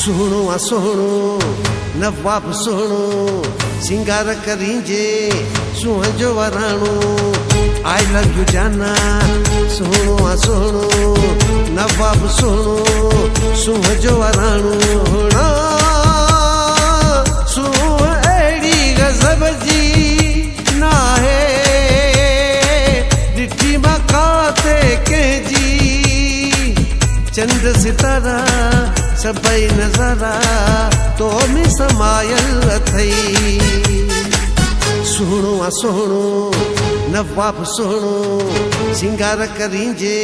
सुणो आ सुणो नवाब सुणो सिंगार करींजे सुहां जो वराणो आई लव यू जाना सुणो आ सुणो नवाब सुणो सुहां जो वराणो सुहां अहिड़ी गज़ब जी ना है ॾिठी मां काथे कंहिंजी चंद सितारा सभई नज़ारा तो में समायल अथई सुणो आ सुणो नवाब सुणो सिंगार करींजे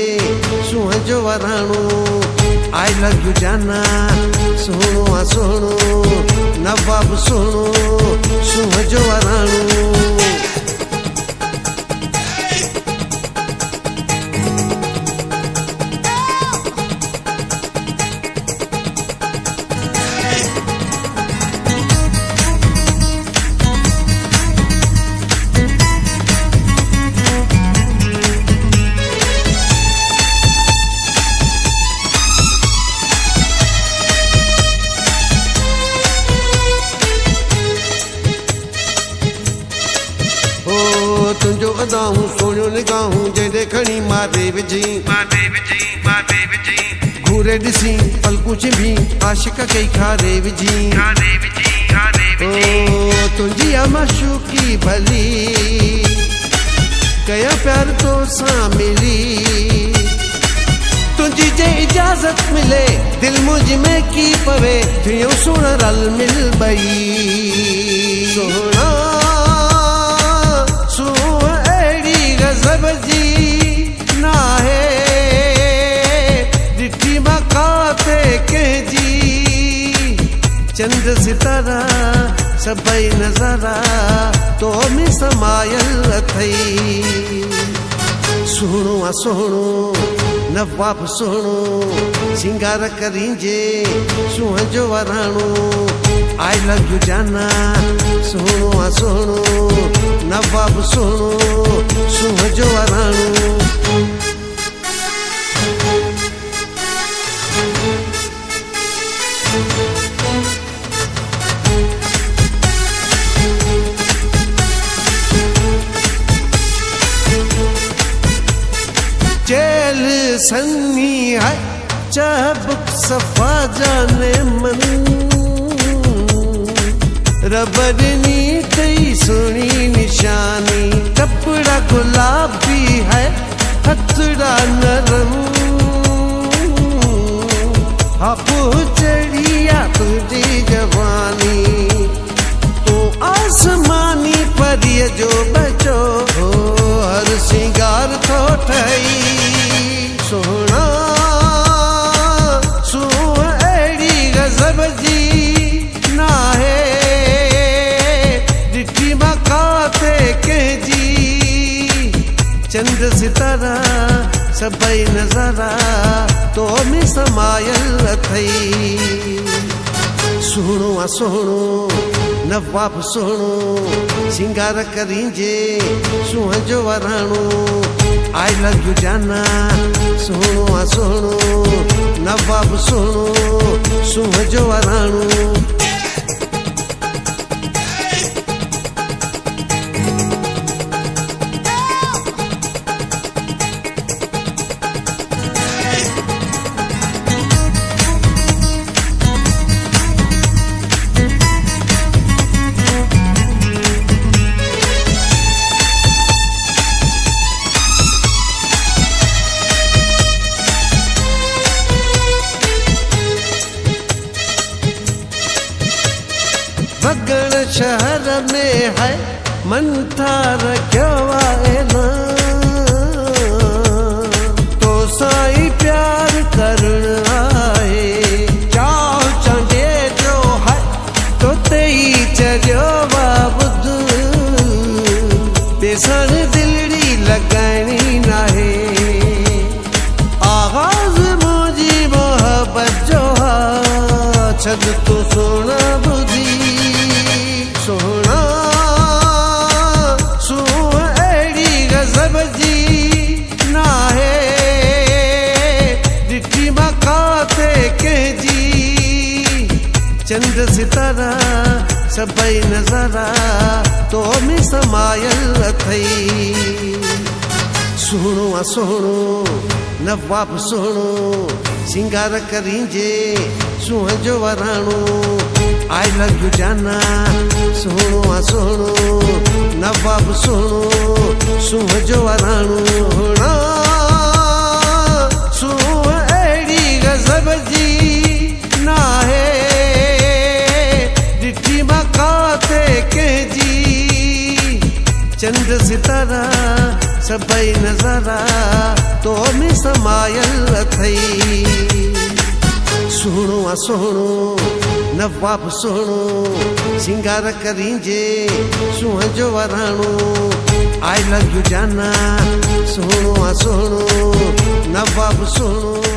सुहां जो वराणो आई लव यू जाना सुणो आ सुणो नवाब सुणो सुहां जो वराणो तुंहिंजो अदाऊं सोनियो निगाहूं जंहिं खणी मारे विझी घूरे ॾिसी पलकूं चिंभी आशिक कई खारे विझी तुंहिंजी आ माशूकी भली कया प्यार तो सां मिली तुंहिंजी जे इजाज़त मिले दिल मुझ में की पवे थियो सुण रल मिल ॿई सोना गज़ब जी ना है ॾिठी मां काथे कंहिंजी चंद सितारा सभई नज़ारा तो में समायल अथई सुणो आ सुणो नवाब सुणो सिंगार करींजे सुहां जो वराणो आई लव यू जाना सुणो आ सुणो नवाब सुणो सुहां जो वराणो जेल सन्नी है चाबुक सफा जाने मन रबड़नी कई सुनी निशानी कपड़ा गुलाबी है हथड़ा नरम हापू चढ़िया तुझी जवानी तो आसमानी परिय जो बचो हर सिंगार तो ठई सोना सुहां अहिड़ी गज़ब जी ना है ॾिठी मां काथे कंहिंजी चंद सितारा सभई नज़ारा तो में समायल अथई सुणो आ सुणो नवाब सुणो सिंगार करींजे सुहां जो वराणो आई लव यू जाना सुणो आ सुणो नवाब सुणो सुहां जो वराणो वगण शहर में है मंथार क्यों तो साईं प्यार करण आए चाह चंडे जो है तो तेई चरियो बाबुद बेसन दिलड़ी लगानी नाहे आगाज मुझी मोहब्बत जो है छद तो सोना बुधी सोना सुहां अहिड़ी गज़ब जी ना है ॾिठी मां काथे कंहिंजी चंड सितारा सभई नज़ारा तो में समायल अथई। सुहिणो आहे सुहिणो नवाब सुहिणो सिंगार करींजे सूंहं जो वराणो। आई लव यू जाना सुहिणो आहे सुहिणो नवाब सुहिणो सूंहं जो वराणो। सूंहं अहिड़ी गज़ब जी नाहे ॾिठी मां काथे कंहिंजी। चंड सितारा सभई नज़ारा तो में समायल अथई। सुहिणो आहे सुहिणो नवाब सुहिणो सिंगार करींजे सूंहं जो वराणो। आई लव यू जाना सुहिणो आहे सुहिणो नवाब सुहिणो।